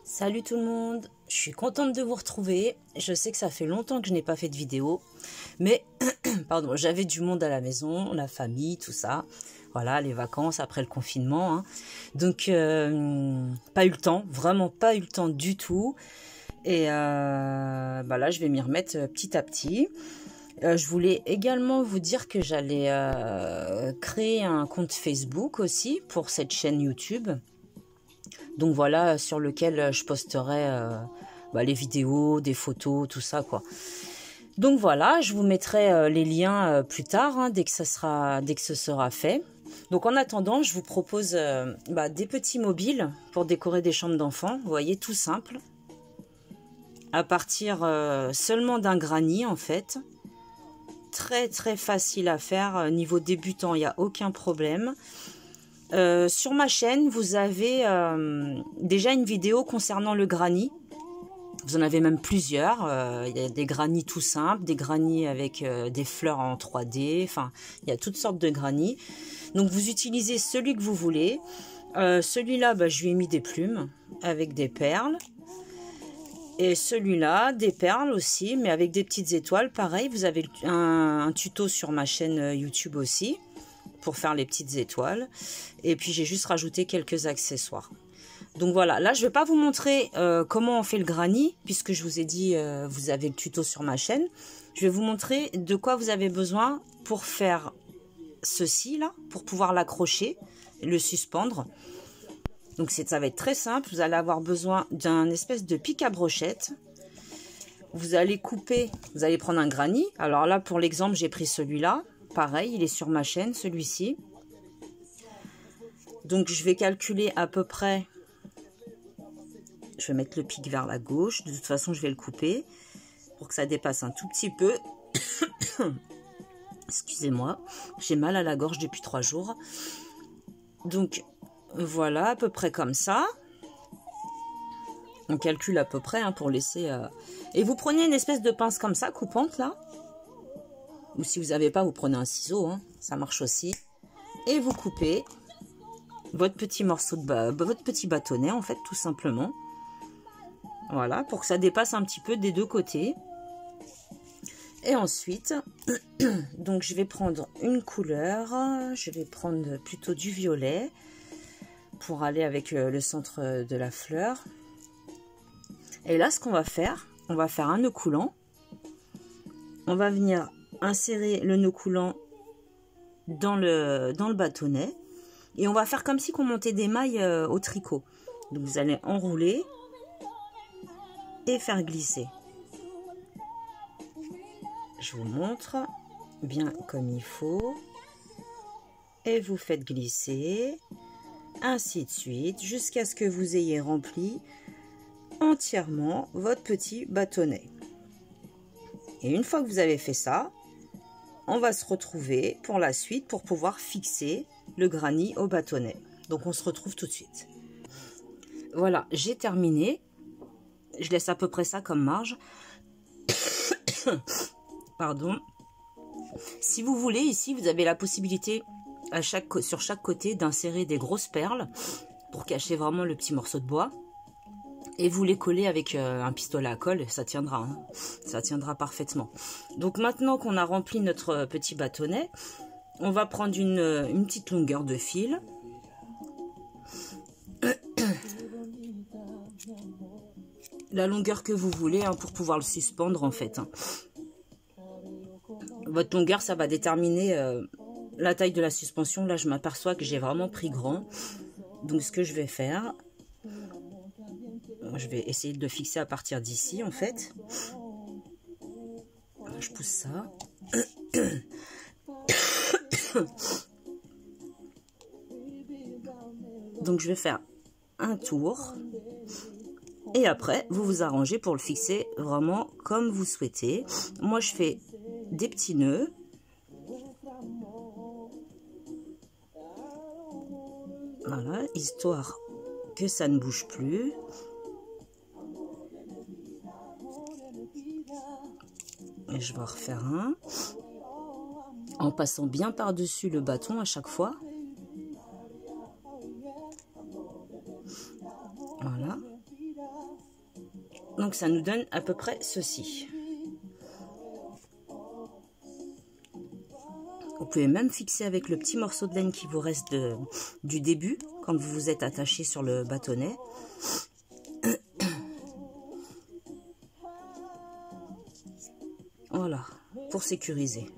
Salut tout le monde, je suis contente de vous retrouver. Je sais que ça fait longtemps que je n'ai pas fait de vidéo, mais pardon, j'avais du monde à la maison, la famille, tout ça. Voilà, les vacances après le confinement. Donc, pas eu le temps, vraiment pas eu le temps du tout. Et là, je vais m'y remettre petit à petit. Je voulais également vous dire que j'allais créer un compte Facebook aussi pour cette chaîne YouTube. Donc voilà, sur lequel je posterai les vidéos, des photos, tout ça quoi. Donc voilà, je vous mettrai les liens plus tard, dès que ce sera fait. Donc en attendant, je vous propose des petits mobiles pour décorer des chambres d'enfants. Vous voyez, tout simple. À partir seulement d'un granit en fait. Très très facile à faire. Niveau débutant, il n'y a aucun problème. Sur ma chaîne, vous avez déjà une vidéo concernant le granit. Vous en avez même plusieurs. Il y a des granits tout simples, des granits avec des fleurs en 3D. Enfin, il y a toutes sortes de granits. Donc, vous utilisez celui que vous voulez. Celui-là, je lui ai mis des plumes avec des perles. Et celui-là, des perles aussi, mais avec des petites étoiles. Pareil, vous avez un tuto sur ma chaîne YouTube aussi, pour faire les petites étoiles. Et puis, j'ai juste rajouté quelques accessoires. Donc voilà, là, je ne vais pas vous montrer comment on fait le granit, puisque je vous ai dit, vous avez le tuto sur ma chaîne. Je vais vous montrer de quoi vous avez besoin pour faire ceci, là, pour pouvoir l'accrocher, le suspendre. Donc ça va être très simple. Vous allez avoir besoin d'un espèce de pic à brochette. Vous allez couper, vous allez prendre un granit. Alors là, pour l'exemple, j'ai pris celui-là. Pareil, il est sur ma chaîne, celui-ci. Donc je vais calculer à peu près. Je vais mettre le pic vers la gauche. De toute façon, je vais le couper pour que ça dépasse un tout petit peu. Excusez-moi, j'ai mal à la gorge depuis 3 jours. Donc voilà, à peu près comme ça. On calcule à peu près pour laisser... Et vous prenez une espèce de pince comme ça, coupante là. Ou si vous n'avez pas, vous prenez un ciseau, ça marche aussi. Et vous coupez votre petit morceau votre petit bâtonnet en fait, tout simplement. Voilà, pour que ça dépasse un petit peu des deux côtés. Et ensuite, donc je vais prendre une couleur. Je vais prendre plutôt du violet pour aller avec le centre de la fleur. Et là, ce qu'on va faire, on va faire un nœud coulant. On va venir insérer le nœud coulant dans le bâtonnet. Et on va faire comme si on montait des mailles au tricot. Donc vous allez enrouler et faire glisser. Je vous montre bien comme il faut. Et vous faites glisser. Ainsi de suite, jusqu'à ce que vous ayez rempli entièrement votre petit bâtonnet. Et une fois que vous avez fait ça, on va se retrouver pour la suite pour pouvoir fixer le granit au bâtonnet. Donc on se retrouve tout de suite. Voilà, j'ai terminé. Je laisse à peu près ça comme marge. Pardon. Si vous voulez, ici, vous avez la possibilité sur chaque côté d'insérer des grosses perles pour cacher vraiment le petit morceau de bois. Et vous les collez avec un pistolet à colle, ça tiendra, ça tiendra parfaitement. Donc maintenant qu'on a rempli notre petit bâtonnet, on va prendre une petite longueur de fil. La longueur que vous voulez pour pouvoir le suspendre en fait. Votre longueur, ça va déterminer la taille de la suspension. Là, je m'aperçois que j'ai vraiment pris grand. Donc ce que je vais faire... Je vais essayer de le fixer à partir d'ici, en fait. Je pousse ça. Donc, je vais faire un tour. Et après, vous vous arrangez pour le fixer vraiment comme vous souhaitez. Moi, je fais des petits nœuds. Voilà, histoire que ça ne bouge plus. Et je vais en refaire un en passant bien par-dessus le bâton à chaque fois. Voilà. Donc ça nous donne à peu près ceci. Vous pouvez même fixer avec le petit morceau de laine qui vous reste du début, quand vous vous êtes attaché sur le bâtonnet. Voilà, pour sécuriser.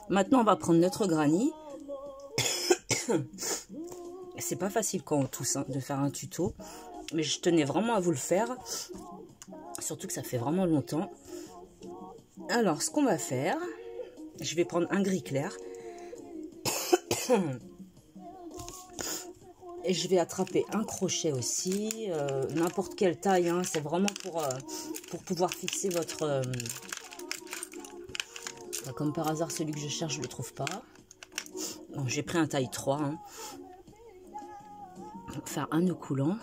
Maintenant, on va prendre notre granny. C'est pas facile quand on tousse hein, de faire un tuto, mais je tenais vraiment à vous le faire, surtout que ça fait vraiment longtemps. Alors, ce qu'on va faire, je vais prendre un gris clair et je vais attraper un crochet aussi, n'importe quelle taille, hein, c'est vraiment pour pouvoir fixer votre... comme par hasard, celui que je cherche, je ne le trouve pas. J'ai pris un taille 3. Hein. Faire un nœud coulant.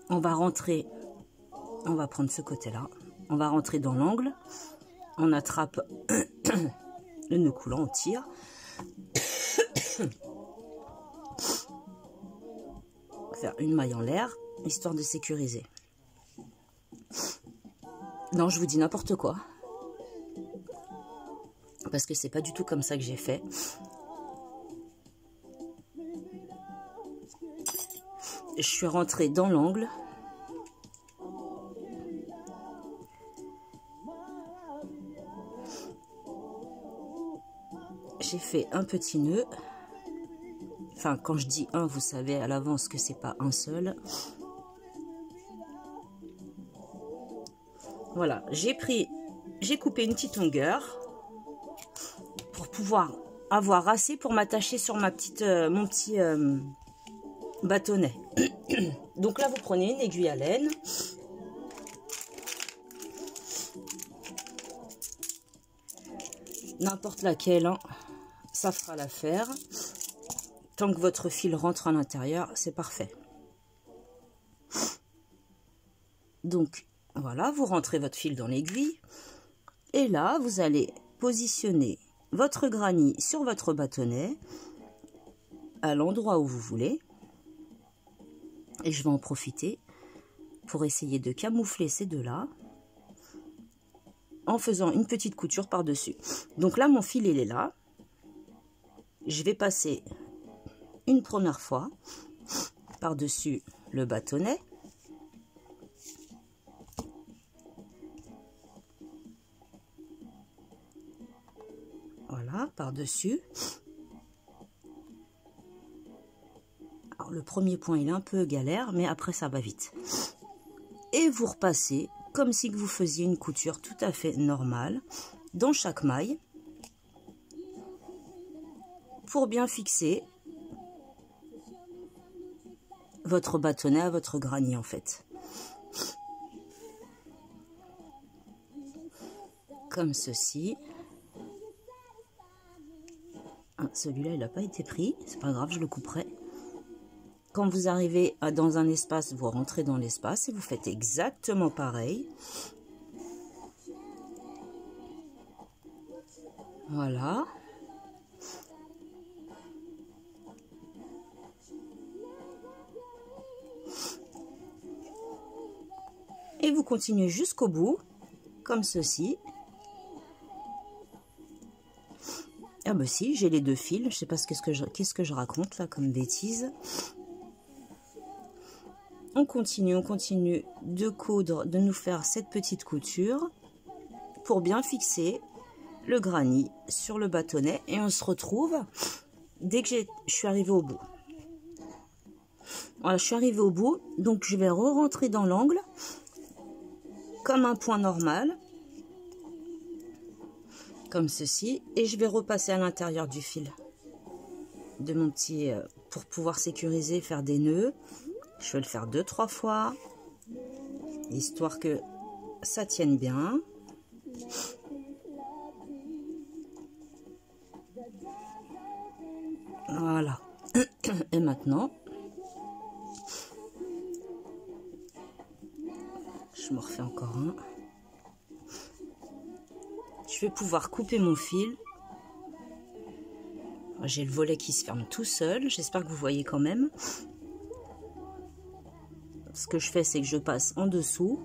On va rentrer, on va prendre ce côté-là. On va rentrer dans l'angle. On attrape le nœud coulant, on tire. Faire une maille en l'air, histoire de sécuriser. Non, je vous dis n'importe quoi. Parce que c'est pas du tout comme ça que j'ai fait. Je suis rentrée dans l'angle. J'ai fait un petit nœud. Enfin, quand je dis un, vous savez à l'avance que c'est pas un seul. Voilà, j'ai coupé une petite longueur pour pouvoir avoir assez pour m'attacher sur mon petit bâtonnet. Donc là, vous prenez une aiguille à laine. N'importe laquelle, hein, ça fera l'affaire. Tant que votre fil rentre à l'intérieur, c'est parfait. Donc, voilà, vous rentrez votre fil dans l'aiguille. Et là, vous allez positionner votre granny sur votre bâtonnet à l'endroit où vous voulez. Et je vais en profiter pour essayer de camoufler ces deux-là en faisant une petite couture par-dessus. Donc là, mon fil, il est là. Je vais passer une première fois par-dessus le bâtonnet. Voilà, par-dessus. Alors, le premier point, il est un peu galère, mais après, ça va vite. Et vous repassez comme si vous faisiez une couture tout à fait normale dans chaque maille pour bien fixer votre bâtonnet à votre granny en fait. Comme ceci. Ah, celui-là, il n'a pas été pris. C'est pas grave, je le couperai. Quand vous arrivez dans un espace, vous rentrez dans l'espace et vous faites exactement pareil. Voilà. Et vous continuez jusqu'au bout, comme ceci. Ah bah si, j'ai les deux fils. Je sais pas qu'est-ce que je raconte là comme bêtise. On continue de coudre, de nous faire cette petite couture pour bien fixer le granny sur le bâtonnet. Et on se retrouve dès que je suis arrivée au bout. Voilà, je suis arrivée au bout. Donc, je vais re-rentrer dans l'angle comme un point normal. Comme ceci. Et je vais repasser à l'intérieur du fil de mon petit... pour pouvoir sécuriser, faire des nœuds. Je vais le faire 2-3 fois, histoire que ça tienne bien. Voilà. Et maintenant, je me refais encore un. Je vais pouvoir couper mon fil. J'ai le volet qui se ferme tout seul. J'espère que vous voyez quand même. ce que je fais, c'est que je passe en dessous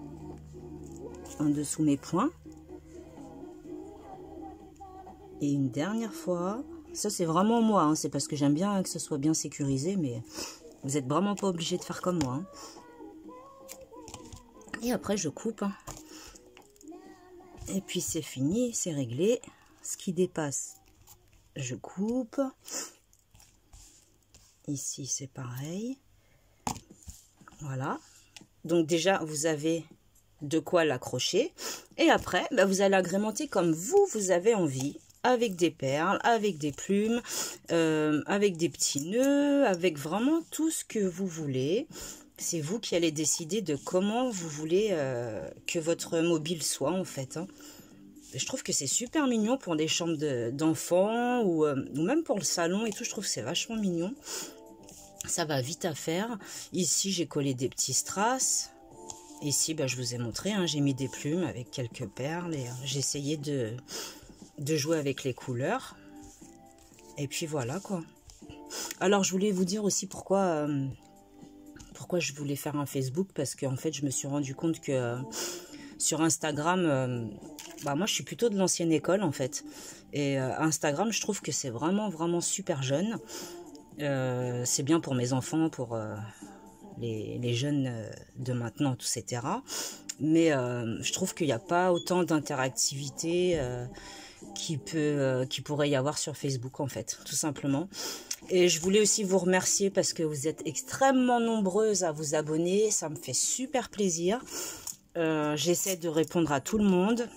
mes points. Et une dernière fois, ça c'est vraiment moi, hein, c'est parce que j'aime bien que ce soit bien sécurisé, mais vous n'êtes vraiment pas obligé de faire comme moi. Hein. Et après je coupe. Hein. Et puis c'est fini, c'est réglé. Ce qui dépasse, je coupe. Ici c'est pareil. Voilà. Donc déjà vous avez de quoi l'accrocher. Et après, bah, vous allez agrémenter comme vous avez envie. Avec des perles, avec des plumes, avec des petits nœuds, avec vraiment tout ce que vous voulez. C'est vous qui allez décider de comment vous voulez que votre mobile soit en fait. Hein. Je trouve que c'est super mignon pour des chambres d'enfants ou même pour le salon et tout. Je trouve que c'est vachement mignon. Ça va vite à faire. Ici, j'ai collé des petits strass. Ici, bah, je vous ai montré, hein, j'ai mis des plumes avec quelques perles et j'ai essayé de jouer avec les couleurs. Et puis voilà quoi. Alors je voulais vous dire aussi pourquoi je voulais faire un Facebook, parce qu'en fait je me suis rendu compte que sur Instagram, bah moi je suis plutôt de l'ancienne école en fait. Et Instagram, je trouve que c'est vraiment super jeune. C'est bien pour mes enfants, pour les jeunes de maintenant, etc. Mais je trouve qu'il n'y a pas autant d'interactivité qui pourrait y avoir sur Facebook en fait, tout simplement. Et je voulais aussi vous remercier parce que vous êtes extrêmement nombreuses à vous abonner, ça me fait super plaisir. J'essaie de répondre à tout le monde,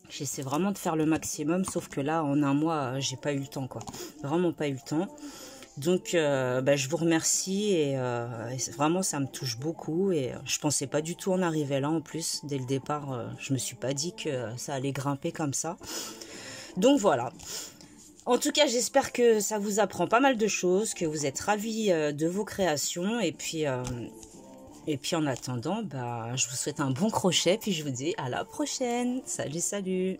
j'essaie vraiment de faire le maximum, sauf que là en un mois j'ai pas eu le temps quoi, vraiment pas eu le temps. Donc bah, je vous remercie et vraiment ça me touche beaucoup et je pensais pas du tout en arriver là en plus. Dès le départ, je me suis pas dit que ça allait grimper comme ça. Donc voilà. En tout cas, j'espère que ça vous apprend pas mal de choses, que vous êtes ravis de vos créations et puis en attendant, bah, je vous souhaite un bon crochet puis je vous dis à la prochaine. Salut, salut.